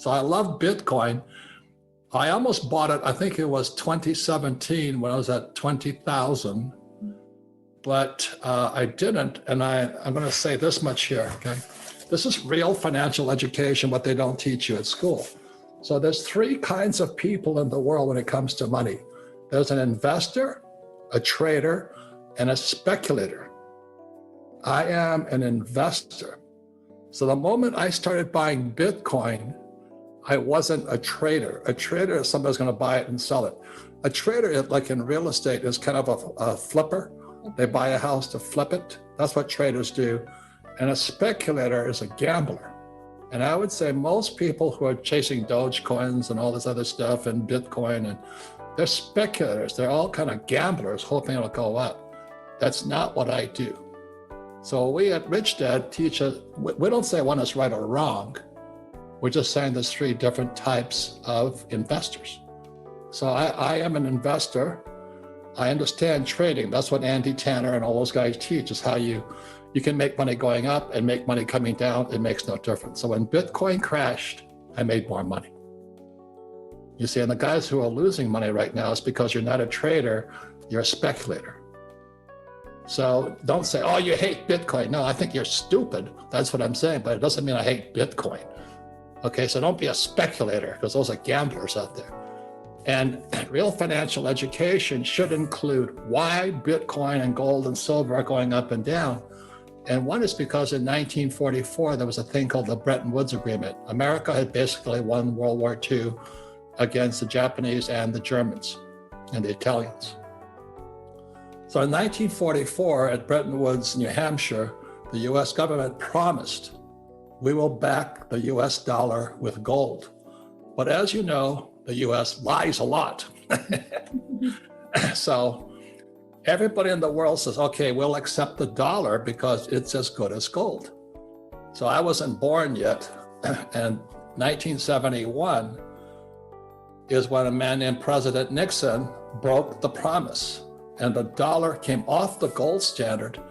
So I love Bitcoin. I almost bought it, I think it was 2017 when I was at 20,000, but I didn't. And I'm going to say this much here, okay? This is real financial education, what they don't teach you at school. So there's three kinds of people in the world when it comes to money. There's an investor, a trader, and a speculator. I am an investor. So the moment I started buying Bitcoin, I wasn't a trader. A trader is somebody who's going to buy it and sell it. A trader, like in real estate, is kind of a flipper. They buy a house to flip it. That's what traders do. And a speculator is a gambler. And I would say most people who are chasing Dogecoins and all this other stuff and Bitcoin, and they're speculators. They're all kind of gamblers hoping it'll go up. That's not what I do. So we at Rich Dad teach us, we don't say one is right or wrong. We're just saying there's three different types of investors. So I am an investor. I understand trading. That's what Andy Tanner and all those guys teach, is how you can make money going up and make money coming down. It makes no difference. So when Bitcoin crashed, I made more money. You see, and the guys who are losing money right now is because you're not a trader, you're a speculator. So don't say, oh, you hate Bitcoin. No, I think you're stupid. That's what I'm saying, but it doesn't mean I hate Bitcoin. Okay, so don't be a speculator, because those are gamblers out there. And real financial education should include why Bitcoin and gold and silver are going up and down. And one is because in 1944, there was a thing called the Bretton Woods Agreement. America had basically won World War II against the Japanese and the Germans and the Italians. So in 1944 at Bretton Woods, New Hampshire, the US government promised we will back the US dollar with gold. But as you know, the US lies a lot. So everybody in the world says, okay, we'll accept the dollar because it's as good as gold. So I wasn't born yet. And 1971 is when a man named President Nixon broke the promise. And the dollar came off the gold standard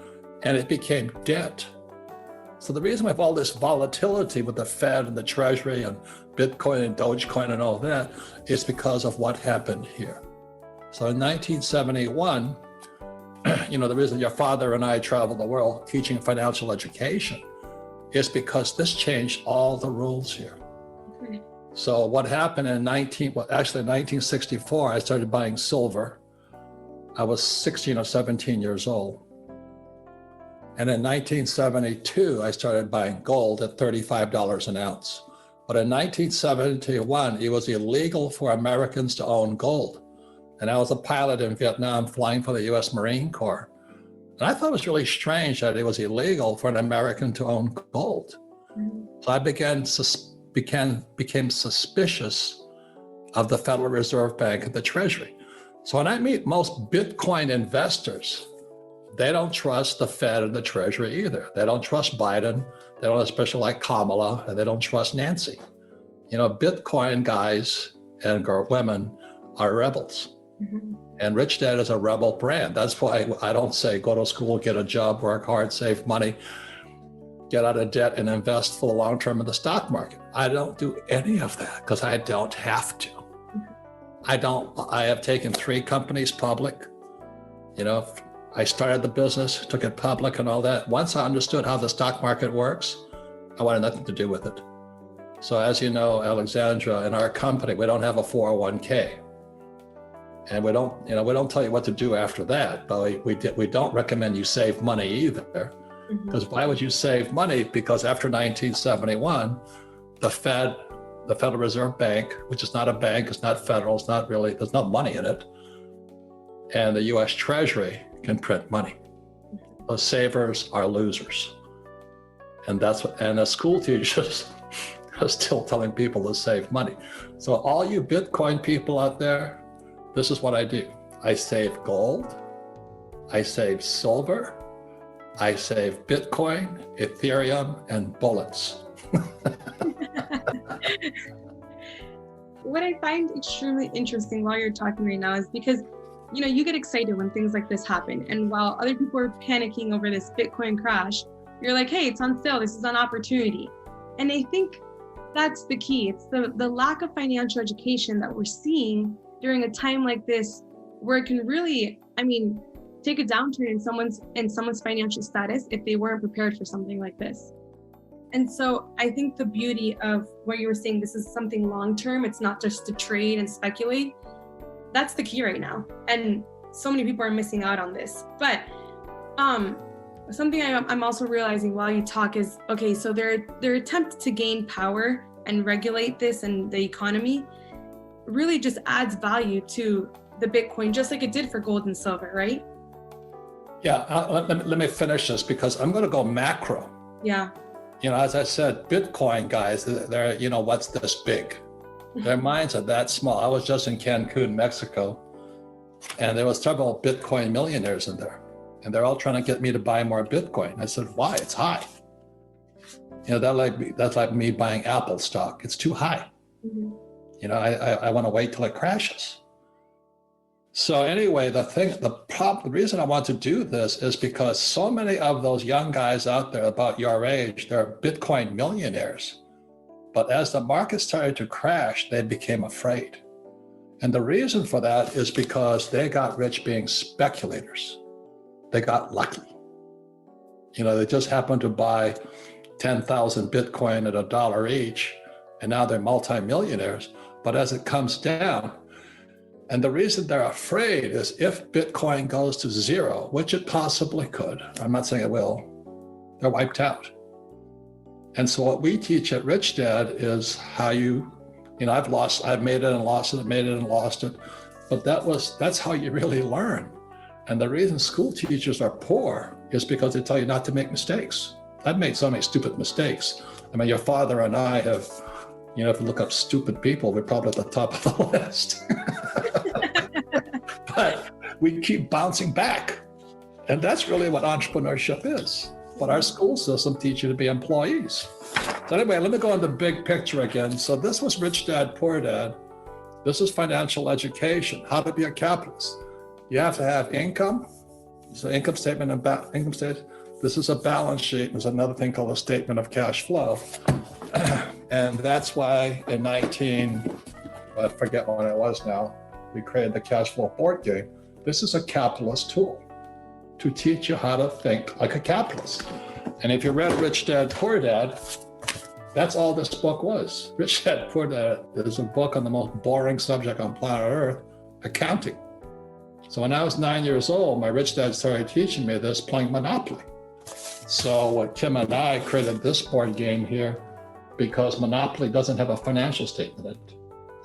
and it became debt. So the reason we have all this volatility with the Fed and the Treasury and Bitcoin and Dogecoin and all that is because of what happened here. So in 1971, the reason your father and I traveled the world teaching financial education is because this changed all the rules here. Okay. So what happened in 1964, I started buying silver. I was 16 or 17 years old. And in 1972, I started buying gold at $35 an ounce. But in 1971, it was illegal for Americans to own gold. And I was a pilot in Vietnam flying for the US Marine Corps. And I thought it was really strange that it was illegal for an American to own gold. So I became suspicious of the Federal Reserve Bank and the Treasury. So when I meet most Bitcoin investors, they don't trust the Fed and the Treasury either. They don't trust Biden. They don't especially like Kamala, and they don't trust Nancy. Bitcoin guys and women are rebels. Mm-hmm. And Rich Dad is a rebel brand. That's why I don't say go to school, get a job, work hard, save money, get out of debt, and invest for the long term in the stock market. I don't do any of that because I don't have to. I have taken 3 companies public. I started the business, took it public and all that. Once I understood how the stock market works, I wanted nothing to do with it. So as you know, Alexandra, in our company, we don't have a 401k. And we don't tell you what to do after that, but we don't recommend you save money either. Because why would you save money? Because after 1971, the Federal Reserve Bank, which is not a bank, it's not federal, it's not really, there's no money in it, and the US Treasury can print money. Those savers are losers. And the school teachers are still telling people to save money. So all you Bitcoin people out there, this is what I do. I save gold, I save silver, I save Bitcoin, Ethereum, and bullets. What I find extremely interesting while you're talking right now is because you get excited when things like this happen. And while other people are panicking over this Bitcoin crash, you're like, hey, it's on sale. This is an opportunity. And I think That's the key. It's the lack of financial education that we're seeing during a time like this, where it can really, I mean, take a downturn in someone's financial status if they weren't prepared for something like this. And so I think the beauty of what you were saying, this is something long-term. It's not just to trade and speculate. That's the key right now. And so many people are missing out on this. But something I'm also realizing while you talk is, okay, so their attempt to gain power and regulate this and the economy really just adds value to the Bitcoin, just like it did for gold and silver, right? Yeah, let me finish this because I'm going to go macro. Yeah. As I said, Bitcoin guys, they're, what's this big? Their minds are that small. I was just in Cancun, Mexico, and there was several Bitcoin millionaires in there. And they're all trying to get me to buy more Bitcoin. I said, why? It's high. That's like me buying Apple stock. It's too high. Mm-hmm. I want to wait till it crashes. So anyway, the reason I want to do this is because so many of those young guys out there about your age, they're Bitcoin millionaires. But as the market started to crash, they became afraid. And the reason for that is because they got rich being speculators. They got lucky. They just happened to buy 10,000 Bitcoin at $1 each, and now they're multimillionaires. But as it comes down, and the reason they're afraid is if Bitcoin goes to zero, which it possibly could, I'm not saying it will, they're wiped out. And so what we teach at Rich Dad is how I've made it and lost it, made it and lost it. But that's how you really learn. And the reason school teachers are poor is because they tell you not to make mistakes. I've made so many stupid mistakes. I mean, your father and I have, if you look up stupid people, we're probably at the top of the list. But we keep bouncing back. And that's really what entrepreneurship is. But our school system teaches you to be employees. So anyway, let me go on the big picture again. So this was Rich Dad, Poor Dad. This is financial education, how to be a capitalist. You have to have income. So income statement and income statement. This is a balance sheet. There's another thing called a statement of cash flow. And that's why in I forget when it was now, we created the cash flow board game. This is a capitalist tool to teach you how to think like a capitalist. And if you read Rich Dad, Poor Dad, that's all this book was. Rich Dad, Poor Dad is a book on the most boring subject on planet Earth, accounting. So when I was 9 years old, my rich dad started teaching me this playing Monopoly. So Kim and I created this board game here because Monopoly doesn't have a financial statement in it.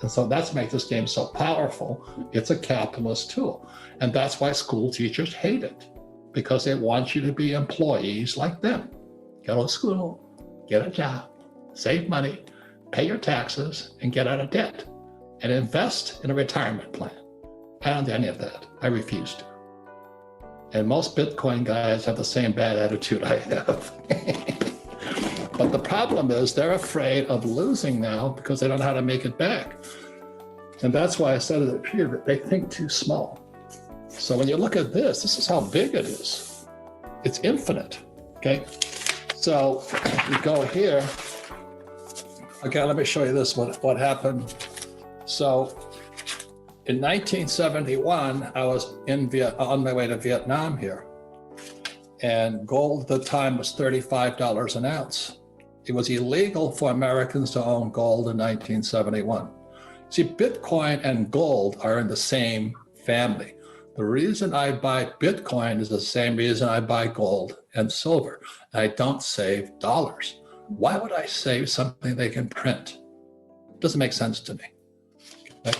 And so that's what makes this game so powerful. It's a capitalist tool. And that's why school teachers hate it, because they want you to be employees like them. Go to school, get a job, save money, pay your taxes, and get out of debt, and invest in a retirement plan. I don't do any of that. I refuse to. And most Bitcoin guys have the same bad attitude I have. But the problem is they're afraid of losing now because they don't know how to make it back. And that's why I said it up here, that they think too small. So when you look at this is how big it is. It's infinite, okay? So you go here. Okay, let me show you this, what happened. So in 1971, I was on my way to Vietnam here. And gold at the time was $35 an ounce. It was illegal for Americans to own gold in 1971. See, Bitcoin and gold are in the same family. The reason I buy Bitcoin is the same reason I buy gold and silver. I don't save dollars. Why would I save something they can print? It doesn't make sense to me. Okay?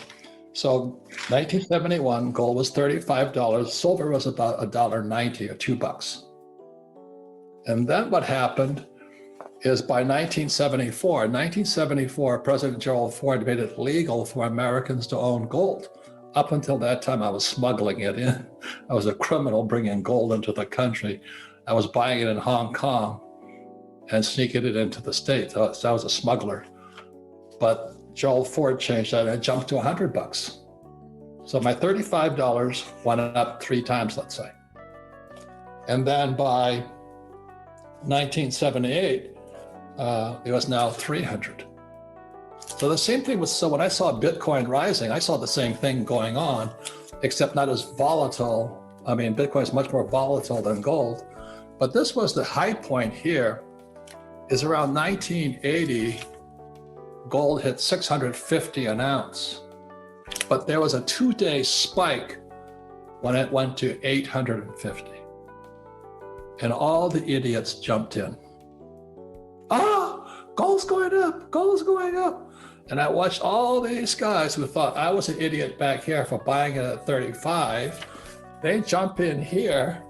So 1971, gold was $35. Silver was about $1.90 or $2. And then what happened is by 1974, President Gerald Ford made it legal for Americans to own gold. Up until that time, I was smuggling it in. I was a criminal bringing gold into the country. I was buying it in Hong Kong and sneaking it into the States. So I was a smuggler. But Gerald Ford changed that and it jumped to $100. So my $35 went up 3 times, let's say. And then by 1978, it was now 300. So the same thing so when I saw Bitcoin rising, I saw the same thing going on, except not as volatile. I mean, Bitcoin is much more volatile than gold, but this was the high point here. Is around 1980, gold hit 650 an ounce, but there was a 2-day spike when it went to 850. And all the idiots jumped in. Gold's going up, gold's going up. And I watched all these guys who thought I was an idiot back here for buying it at 35. They jump in here,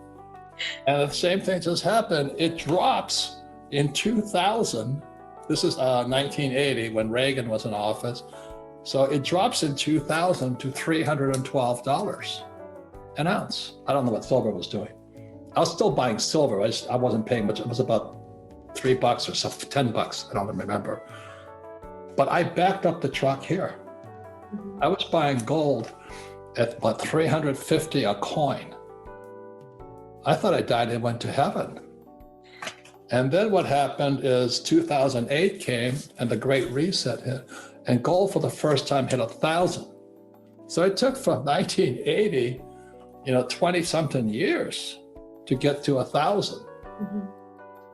and the same thing just happened. It drops in 2000. This is 1980 when Reagan was in office. So it drops in 2000 to $312 an ounce. I don't know what silver was doing. I was still buying silver. I wasn't paying much. It was about $3 or so, $10. I don't remember. But I backed up the truck here. I was buying gold at about $350 a coin. I thought I died and went to heaven. And then what happened is 2008 came and the Great Reset hit, and gold for the first time hit 1,000. So it took from 1980, 20 something years to get to 1,000. Mm-hmm.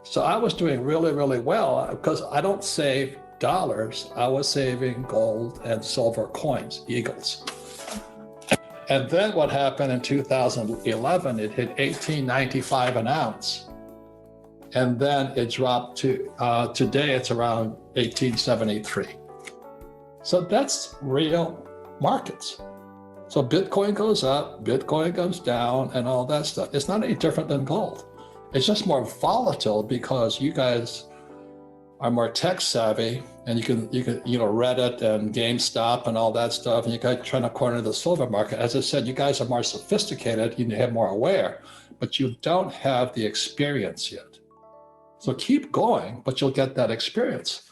So I was doing really, really well because I don't save dollars. I was saving gold and silver coins, eagles. And then what happened in 2011, it hit $18.95 an ounce. And then it dropped to, today it's around $18.73. So that's real markets. So Bitcoin goes up, Bitcoin goes down, and all that stuff. It's not any different than gold. It's just more volatile because you guys are more tech savvy, and you can Reddit and GameStop and all that stuff, and you guys trying to corner the silver market. As I said, you guys are more sophisticated, you have more aware, but you don't have the experience yet. So keep going, but you'll get that experience.